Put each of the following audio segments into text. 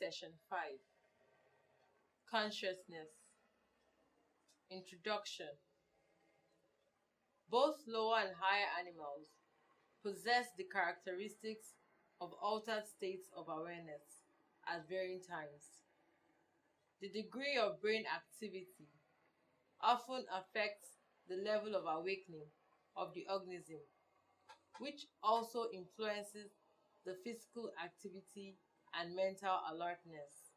Session 5. Consciousness. Introduction. Both lower and higher animals possess the characteristics of altered states of awareness at varying times. The degree of brain activity often affects the level of awakening of the organism, which also influences the physical activity and mental alertness.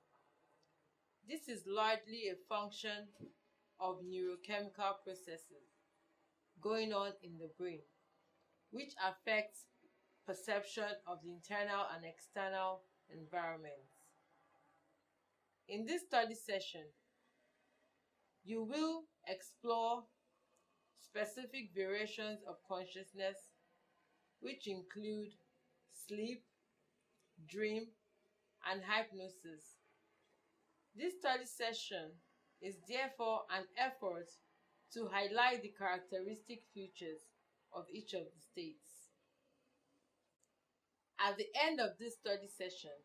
This is largely a function of neurochemical processes going on in the brain, which affects perception of the internal and external environments. In this study session, you will explore specific variations of consciousness, which include sleep, dream, and hypnosis. This study session is therefore an effort to highlight the characteristic features of each of the states. At the end of this study session,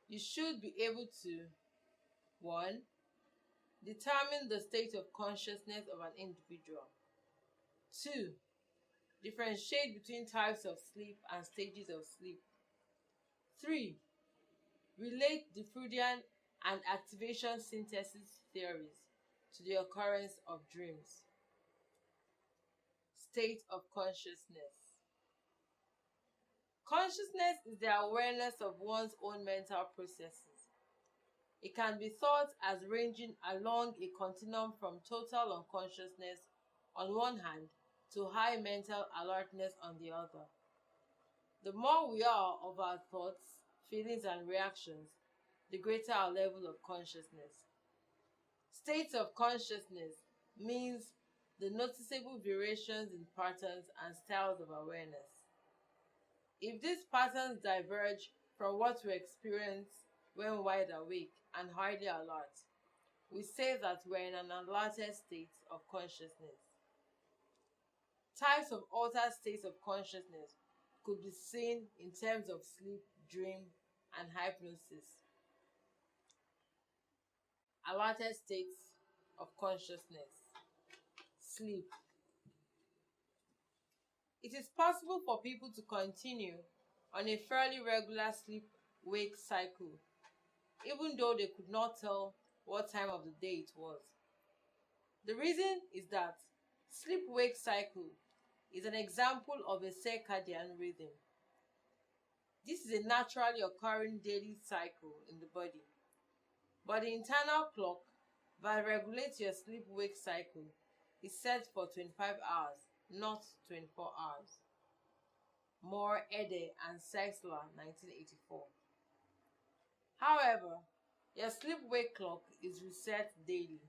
you should be able to 1. Determine the state of consciousness of an individual. 2. Differentiate between types of sleep and stages of sleep. 3. Relate the Freudian and activation synthesis theories to the occurrence of dreams. State of consciousness. Consciousness is the awareness of one's own mental processes. It can be thought as ranging along a continuum from total unconsciousness on one hand to high mental alertness on the other. The more we are of our thoughts, feelings, and reactions, the greater our level of consciousness. States of consciousness means the noticeable variations in patterns and styles of awareness. If these patterns diverge from what we experience when wide awake and highly alert, we say that we're in an alerted state of consciousness. Types of altered states of consciousness could be seen in terms of sleep, dream, and hypnosis. Alerted states of consciousness. Sleep. It is possible for people to continue on a fairly regular sleep-wake cycle, even though they could not tell what time of the day it was. The reason is that sleep-wake cycle is an example of a circadian rhythm. This is a naturally occurring daily cycle in the body, but the internal clock that regulates your sleep-wake cycle is set for 25 hours, not 24 hours. Moore, Ede, and Sexler, 1984. However, your sleep-wake clock is reset daily,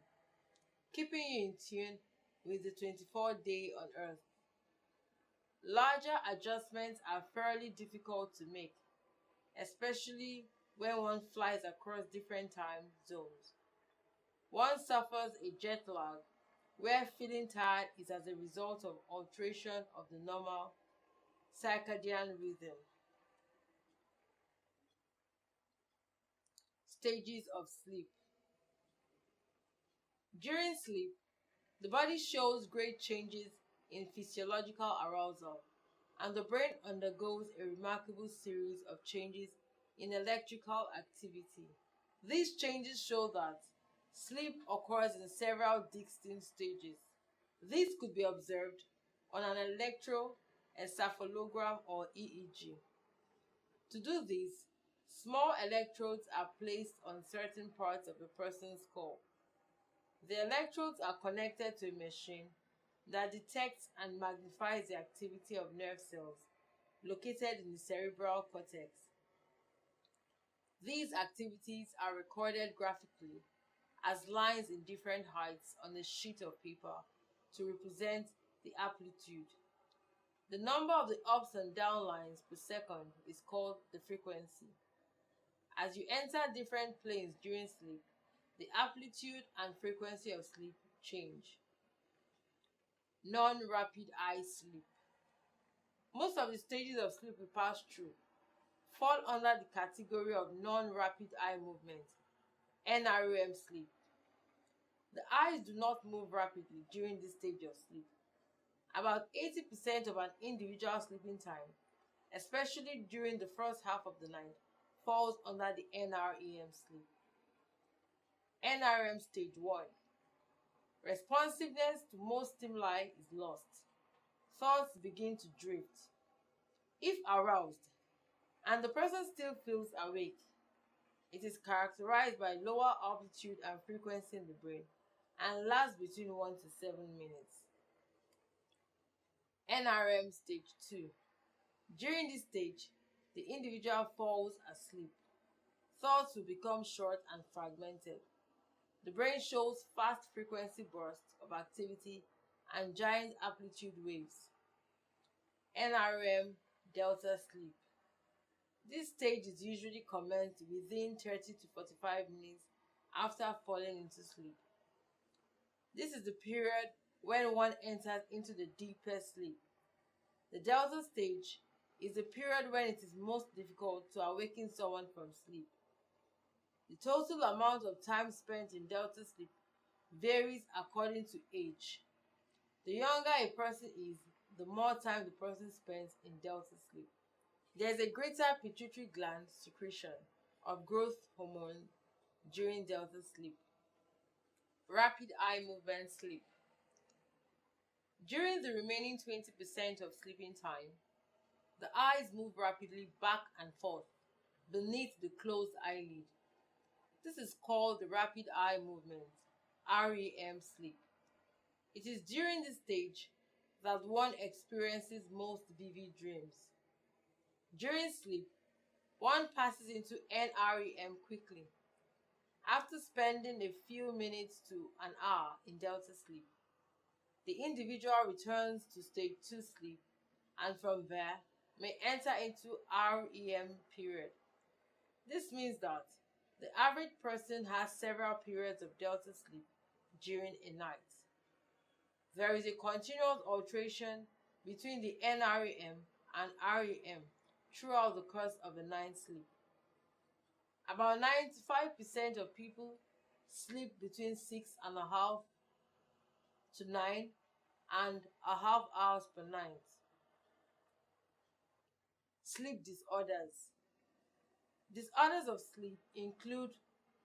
keeping you in tune with the 24-day on Earth. Larger adjustments are fairly difficult to make, especially when one flies across different time zones. One suffers a jet lag, where feeling tired is as a result of alteration of the normal circadian rhythm. Stages of sleep. During sleep, the body shows great changes in physiological arousal, and the brain undergoes a remarkable series of changes in electrical activity. These changes show that sleep occurs in several distinct stages. These could be observed on an electroencephalogram or EEG. To do this, small electrodes are placed on certain parts of a person's skull. The electrodes are connected to a machine that detects and magnifies the activity of nerve cells located in the cerebral cortex. These activities are recorded graphically as lines in different heights on a sheet of paper to represent the amplitude. The number of the ups and down lines per second is called the frequency. As you enter different planes during sleep, the amplitude and frequency of sleep change. Non-rapid eye sleep. Most of the stages of sleep we pass through, fall under the category of non-rapid eye movement, NREM sleep. The eyes do not move rapidly during this stage of sleep. About 80% of an individual's sleeping time, especially during the first half of the night, falls under the NREM sleep. NREM stage 1. Responsiveness to most stimuli is lost. Thoughts begin to drift. If aroused, and the person still feels awake, it is characterized by lower amplitude and frequency in the brain and lasts between 1 to 7 minutes. NREM stage 2. During this stage, the individual falls asleep. Thoughts will become short and fragmented. The brain shows fast frequency bursts of activity and giant amplitude waves. NREM delta sleep. This stage is usually commenced within 30 to 45 minutes after falling into sleep. This is the period when one enters into the deepest sleep. The delta stage is the period when it is most difficult to awaken someone from sleep. The total amount of time spent in delta sleep varies according to age. The younger a person is, the more time the person spends in delta sleep. There is a greater pituitary gland secretion of growth hormone during delta sleep. Rapid eye movement sleep. During the remaining 20% of sleeping time, the eyes move rapidly back and forth beneath the closed eyelid. This is called the rapid eye movement, REM sleep. It is during this stage that one experiences most vivid dreams. During sleep, one passes into NREM quickly. After spending a few minutes to an hour in delta sleep, the individual returns to stage 2 sleep and from there may enter into REM period. This means that the average person has several periods of delta sleep during a night. There is a continuous alteration between the NREM and REM throughout the course of a night's sleep. About 95% of people sleep between 6.5 to 9.5 hours per night. Sleep disorders. Disorders of sleep include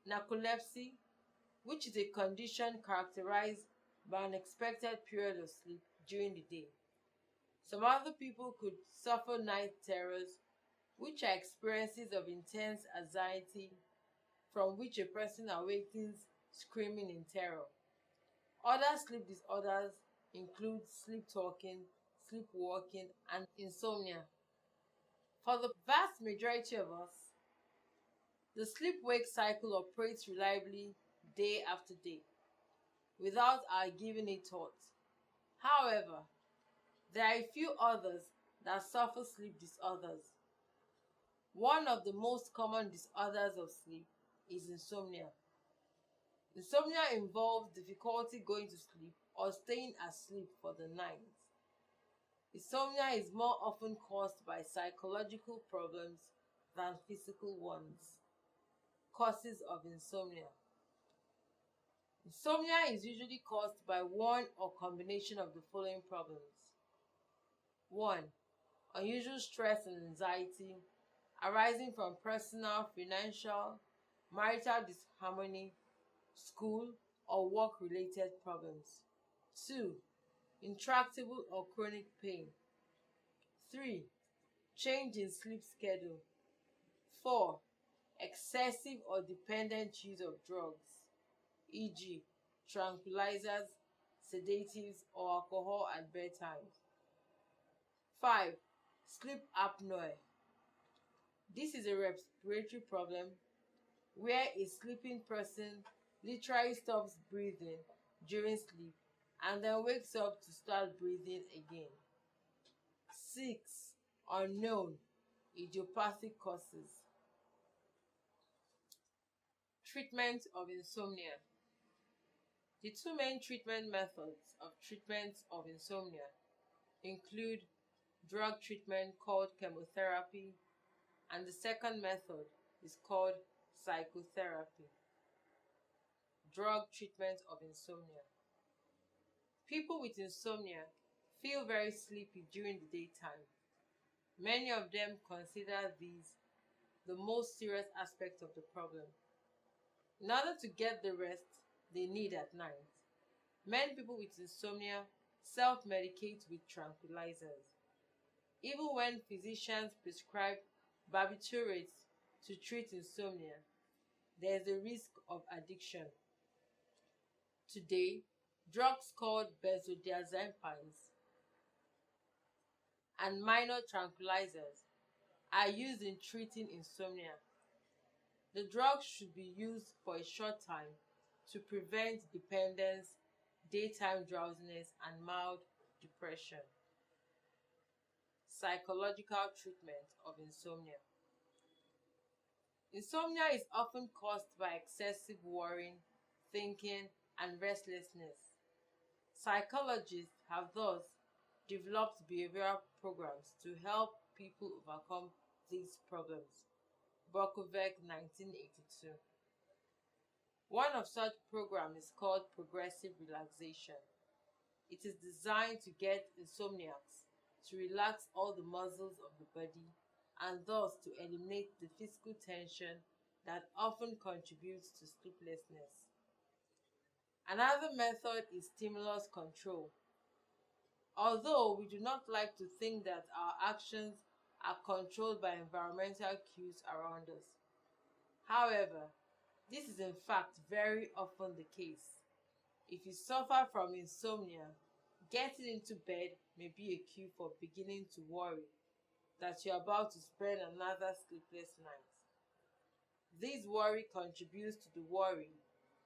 narcolepsy, which is a condition characterized by an unexpected period of sleep during the day. Some other people could suffer night terrors, which are experiences of intense anxiety from which a person awakens screaming in terror. Other sleep disorders include sleep talking, sleepwalking, and insomnia. For the vast majority of us, the sleep-wake cycle operates reliably day after day, without our giving it thought. However, there are a few others that suffer sleep disorders. One of the most common disorders of sleep is insomnia. Insomnia involves difficulty going to sleep or staying asleep for the night. Insomnia is more often caused by psychological problems than physical ones. Causes of insomnia. Insomnia is usually caused by one or combination of the following problems. 1. Unusual stress and anxiety arising from personal, financial, marital disharmony, school, or work-related problems. 2. Intractable or chronic pain. 3. Change in sleep schedule. 4. Excessive or dependent use of drugs, e.g., tranquilizers, sedatives, or alcohol at bedtime. 5. Sleep apnea. This is a respiratory problem where a sleeping person literally stops breathing during sleep and then wakes up to start breathing again. 6. Unknown idiopathic causes. Treatment of insomnia. The two main treatment methods of treatment of insomnia include drug treatment called chemotherapy and the second method is called psychotherapy, drug treatment of insomnia. People with insomnia feel very sleepy during the daytime. Many of them consider these the most serious aspect of the problem. In order to get the rest they need at night, many people with insomnia self-medicate with tranquilizers. Even when physicians prescribe barbiturates to treat insomnia, there is a risk of addiction. Today, drugs called benzodiazepines and minor tranquilizers are used in treating insomnia. The drugs should be used for a short time to prevent dependence, daytime drowsiness, and mild depression. Psychological treatment of insomnia. Insomnia is often caused by excessive worrying, thinking, and restlessness. Psychologists have thus developed behavioral programs to help people overcome these problems. Brokovec, 1982. One of such programs is called progressive relaxation. It is designed to get insomniacs to relax all the muscles of the body and thus to eliminate the physical tension that often contributes to sleeplessness. Another method is stimulus control. Although we do not like to think that our actions are controlled by environmental cues around us. However, this is in fact very often the case. If you suffer from insomnia, getting into bed may be a cue for beginning to worry that you're about to spend another sleepless night. This worry contributes to the worry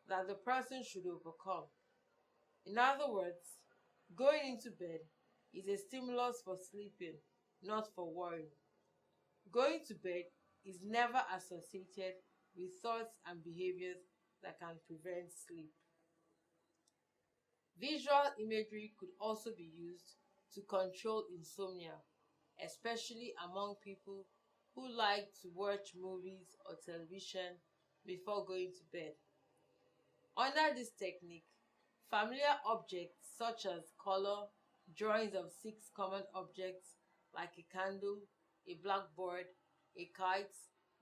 that the person should overcome. In other words, going into bed is a stimulus for sleeping, not for worrying. Going to bed is never associated with thoughts and behaviors that can prevent sleep. Visual imagery could also be used to control insomnia, especially among people who like to watch movies or television before going to bed. Under this technique, familiar objects such as color, drawings of 6 common objects like a candle, a blackboard, a kite,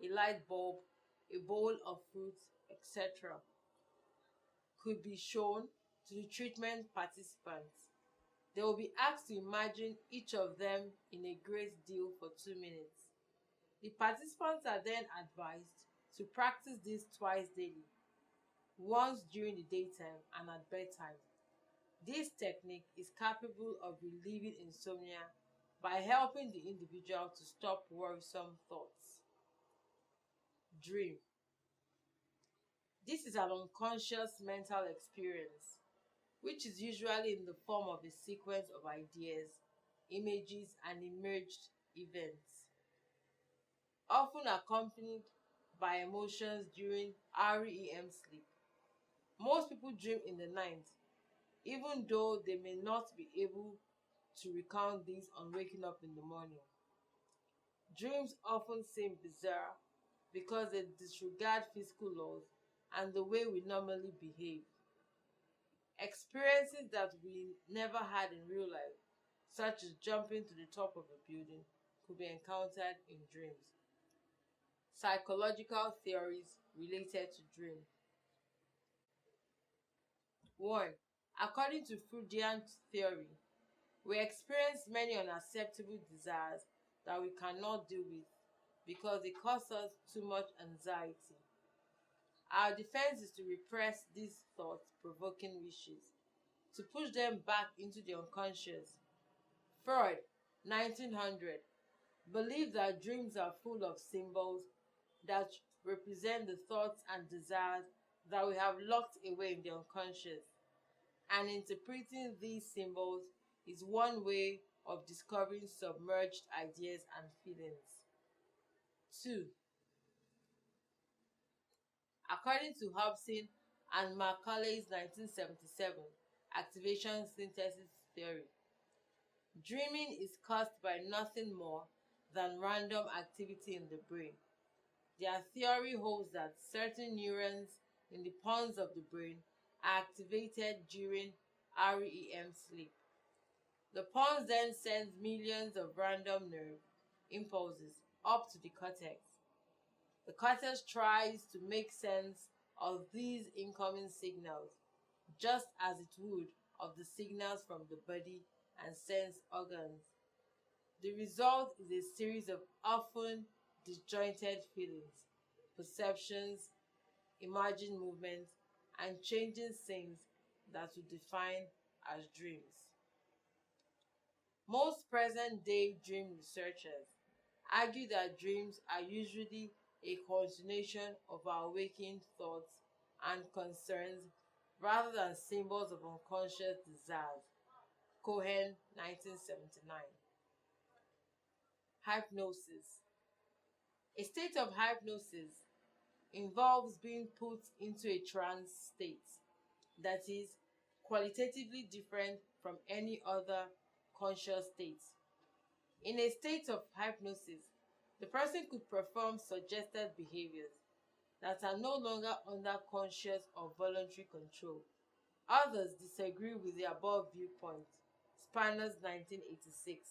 a light bulb, a bowl of fruits, etc., could be shown to the treatment participants. They will be asked to imagine each of them in a great deal for 2 minutes. The participants are then advised to practice this twice daily, once during the daytime and at bedtime. This technique is capable of relieving insomnia by helping the individual to stop worrisome thoughts. Dream. This is an unconscious mental experience, which is usually in the form of a sequence of ideas, images, and emerged events, often accompanied by emotions during REM sleep. Most people dream in the night, even though they may not be able to recount these on waking up in the morning. Dreams often seem bizarre because they disregard physical laws and the way we normally behave. Experiences that we never had in real life, such as jumping to the top of a building, could be encountered in dreams. Psychological theories related to dreams. 1. According to Freudian theory, we experience many unacceptable desires that we cannot deal with because they cause us too much anxiety. Our defense is to repress these thought-provoking wishes, to push them back into the unconscious. Freud, 1900, believed that dreams are full of symbols that represent the thoughts and desires that we have locked away in the unconscious, and interpreting these symbols is one way of discovering submerged ideas and feelings. 2. According to Hobson and Macaulay's 1977 activation synthesis theory, dreaming is caused by nothing more than random activity in the brain. Their theory holds that certain neurons in the pons of the brain are activated during REM sleep. The pons then sends millions of random nerve impulses up to the cortex. The cortex tries to make sense of these incoming signals, just as it would of the signals from the body and sense organs. The result is a series of often disjointed feelings, perceptions, imagined movements, and changing scenes that we define as dreams. Most present-day dream researchers argue that dreams are usually a continuation of our waking thoughts and concerns rather than symbols of unconscious desires. Cohen, 1979. Hypnosis. A state of hypnosis involves being put into a trance state that is qualitatively different from any other conscious state. In a state of hypnosis, the person could perform suggested behaviors that are no longer under conscious or voluntary control. Others disagree with the above viewpoint. Spinner's, 1986.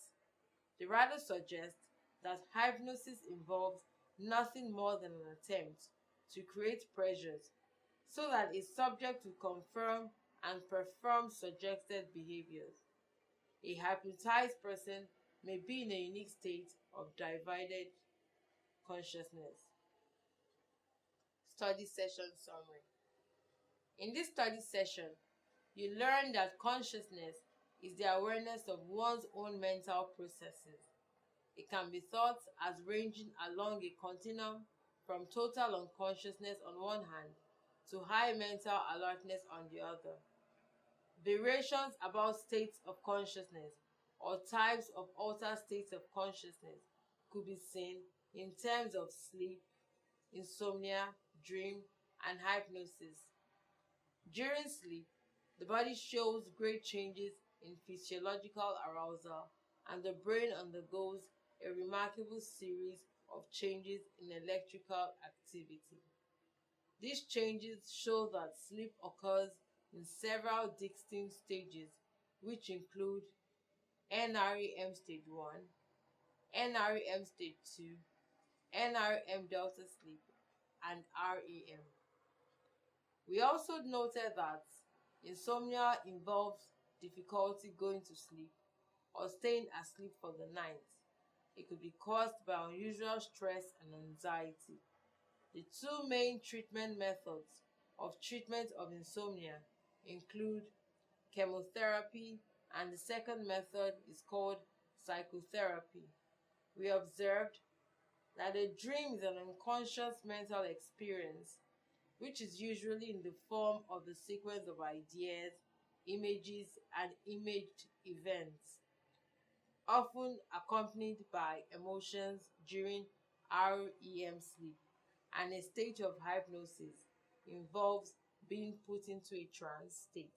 They rather suggest that hypnosis involves nothing more than an attempt to create pressures so that a subject will confirm and perform suggested behaviors. A hypnotized person may be in a unique state of divided consciousness. Study session summary. In this study session, you learn that consciousness is the awareness of one's own mental processes. It can be thought as ranging along a continuum from total unconsciousness on one hand to high mental alertness on the other. Variations about states of consciousness or types of altered states of consciousness could be seen in terms of sleep, insomnia, dream, and hypnosis. During sleep, the body shows great changes in physiological arousal, and the brain undergoes a remarkable series of changes in electrical activity. These changes show that sleep occurs in several distinct stages, which include NREM stage 1, NREM stage 2, NREM delta sleep, and REM. We also noted that insomnia involves difficulty going to sleep or staying asleep for the night. It could be caused by unusual stress and anxiety. The two main treatment methods of treatment of insomnia include chemotherapy, and the second method is called psychotherapy. We observed that a dream is an unconscious mental experience which is usually in the form of the sequence of ideas, images, and imaged events, often accompanied by emotions during REM sleep, and a state of hypnosis involves being put into a trance state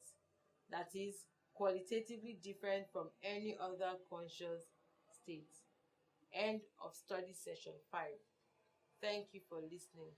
that is qualitatively different from any other conscious state. End of study session 5. Thank you for listening.